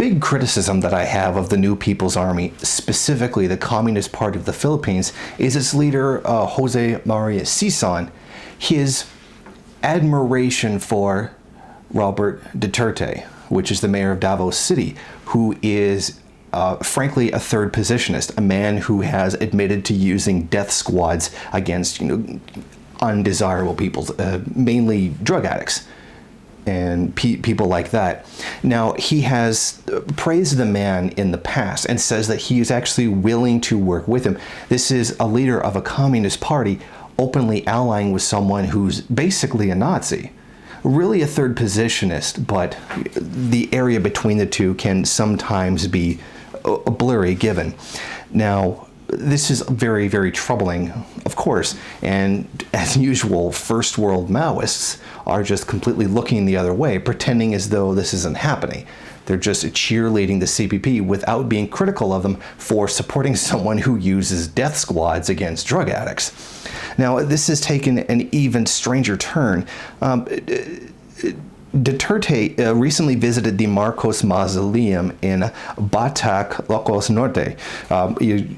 big criticism that I have of the New People's Army, specifically the Communist Party of the Philippines, is its leader, Jose Maria Sison, his admiration for Robert Duterte, which is the mayor of Davao City, who is frankly a third positionist, a man who has admitted to using death squads against undesirable people, mainly drug addicts and people like that. Now, he has praised the man in the past and says that he is actually willing to work with him. This is a leader of a communist party openly allying with someone who's basically a Nazi. Really a third positionist, but the area between the two can sometimes be a blurry given. Now, this is very, very troubling, of course, and as usual, first world Maoists are just completely looking the other way, pretending as though this isn't happening. They're just cheerleading the CPP without being critical of them for supporting someone who uses death squads against drug addicts. Now, this has taken an even stranger turn. Duterte recently visited the Marcos Mausoleum in Batac, Ilocos Norte.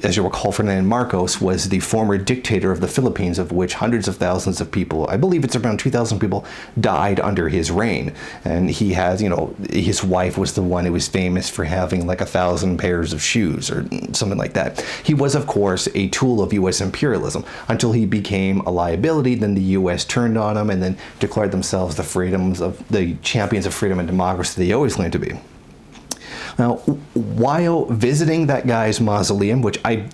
As you recall, Ferdinand Marcos was the former dictator of the Philippines, of which hundreds of thousands of people, I believe it's around 2,000 people, died under his reign. And he has, his wife was the one who was famous for having like 1,000 pairs of shoes or something like that. He was, of course, a tool of U.S. imperialism until he became a liability. Then the U.S. turned on him and then declared themselves the champions of freedom and democracy they always claimed to be. Now, while visiting that guy's mausoleum, which I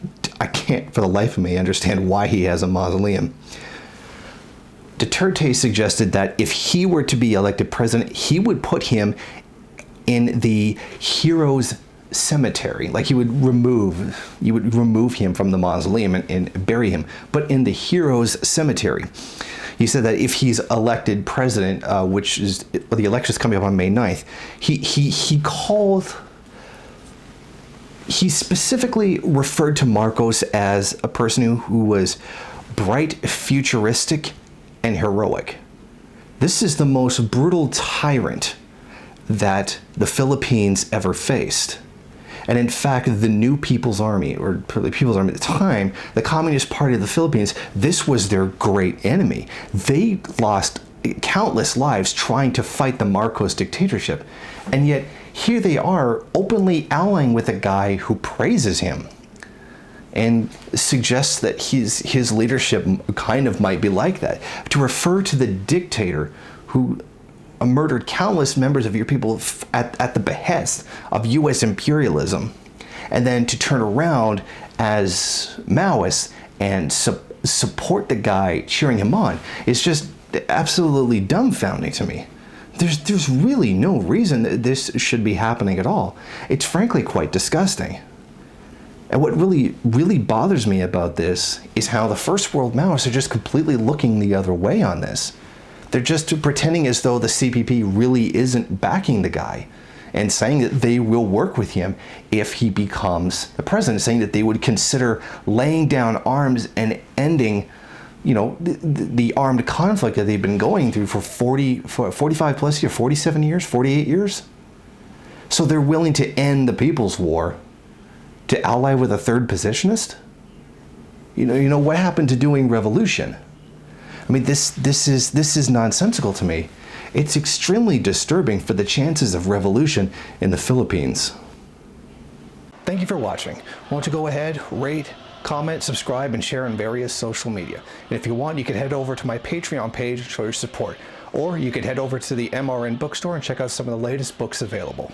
can't for the life of me understand why he has a mausoleum, Duterte suggested that if he were to be elected president, he would put him in the heroes cemetery. Like you would remove him from the mausoleum and bury him, but in the heroes cemetery. He said that if he's elected president, the election is coming up on May 9th, he specifically referred to Marcos as a person who was bright, futuristic, and heroic. This is the most brutal tyrant that the Philippines ever faced. And in fact, the New People's Army, or the People's Army at the time, the Communist Party of the Philippines, this was their great enemy. They lost countless lives trying to fight the Marcos dictatorship. And yet, here they are openly allying with a guy who praises him and suggests that his leadership kind of might be like that. To refer to the dictator who murdered countless members of your people at the behest of U.S. imperialism, and then to turn around as Maoists and support the guy cheering him on is just absolutely dumbfounding to me. There's really no reason that this should be happening at all. It's frankly quite disgusting. And what really bothers me about this is how the first world Maoists are just completely looking the other way on this. They're just pretending as though the CPP really isn't backing the guy and saying that they will work with him if he becomes the president, saying that they would consider laying down arms and ending, the armed conflict that they've been going through for 45 plus years, 47 years, 48 years. So they're willing to end the People's War to ally with a third positionist? What happened to doing revolution? I mean, this is nonsensical to me. It's extremely disturbing for the chances of revolution in the Philippines. Thank you for watching. Won't you go ahead, rate, comment, subscribe, and share on various social media. And if you want, you can head over to my Patreon page and show your support. Or you could head over to the MRN bookstore and check out some of the latest books available.